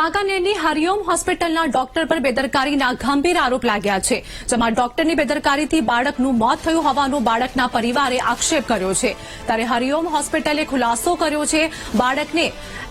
વાંકાનેરની હરિઓમ હોસ્પિટલના ડોક્ટર પર બેદરકારીના ગંભીર આરોપ લાગ્યા છે, જેમાં ડોક્ટરની બેદરકારીથી બાળકનું મોત થયું હોવાનો બાળકના પરિવારે આક્ષેપ કર્યો છે। ત્યારે હરિઓમ હોસ્પિટલે ખુલાસો કર્યો છે, બાળકને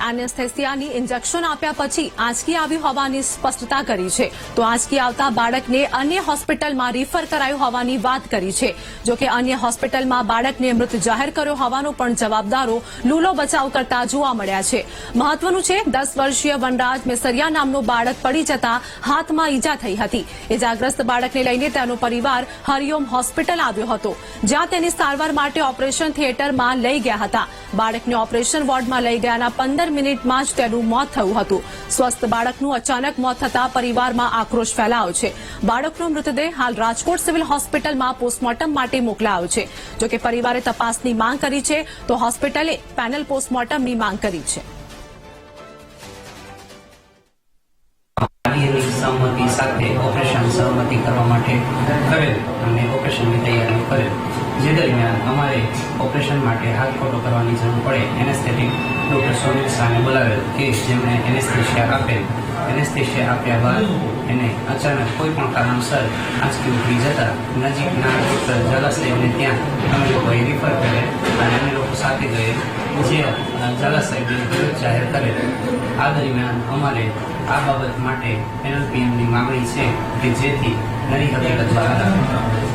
એનેસ્થેસિયાની ઇન્જેક્શન આપ્યા પછી આંચકી આવી હોવાની સ્પષ્ટતા કરી છે। તો આંચકી આવતા બાળકને અન્ય હોસ્પિટલમાં રિફર કરાયું હોવાની વાત કરી છે। જોકે અન્ય હોસ્પિટલમાં બાળકને મૃત જાહેર કર્યો હોવાનો પણ જવાબદારો લૂલો બચાવ કરતા જોવા મળ્યા છે। મહત્વનું છે, 10 વર્ષીય વનરાજ મેસરિયા નામનું બાળક પડી જતા હાથમાં ઈજા થઈ હતી। ઈજાગ્રસ્ત બાળકને લઈને તેનો પરિવાર હરિઓમ હોસ્પિટલ આવ્યો હતો, જ્યાં તેની સારવાર માટે ઓપરેશન થિયેટરમાં લઈ ગયા હતા। બાળકને ઓપરેશન વોર્ડમાં લઈ ગયાના 15 મિનિટમાં જ તેનું મોત થયું હતું। સ્વસ્થ બાળકનું અચાનક મોત થતા પરિવારમાં આક્રોશ ફેલાયો છે। બાળકનો મૃતદેહ હાલ રાજકોટ સિવિલ હોસ્પિટલમાં પોસ્ટમોર્ટમ માટે મોકલાયો છે। જોકે પરિવારે તપાસની માંગ કરી છે, તો હોસ્પિટલે પેનલ પોસ્ટમોર્ટમની માંગ કરી છે। सहमति સાથે ઓપરેશન સહમતિ કરવા માટે કરેલ અને ઓપરેશનની તૈયારી કરેલ। જે દરમિયાન અમારે ઓપરેશન માટે હાથ ખોટો કરવાની જરૂર પડે એનેસ્થેટિક ડૉક્ટર સુનિલ શાહને બોલાવેલ કે જેમણે એનેસ્થેશિયા આપેલ। એનેસ્થેશિયા આપ્યા બાદ એને અચાનક કોઈ પણ કારણસર આંચકી ઉતરી જતા નજીકના ડૉક્ટર ઝાલા સાહેબને ત્યાં અમે લોકોએ રિફર કરેલ અને અમે લોકો સાથે ગયેલ, જે ઝાલા સાહેબે વિરોધ જાહેર કરેલ। આ દરમિયાન અમારે આ બાબત માટે NLPMની માંગણી છે કે જેથી નવી હકીકત બહાર આવે।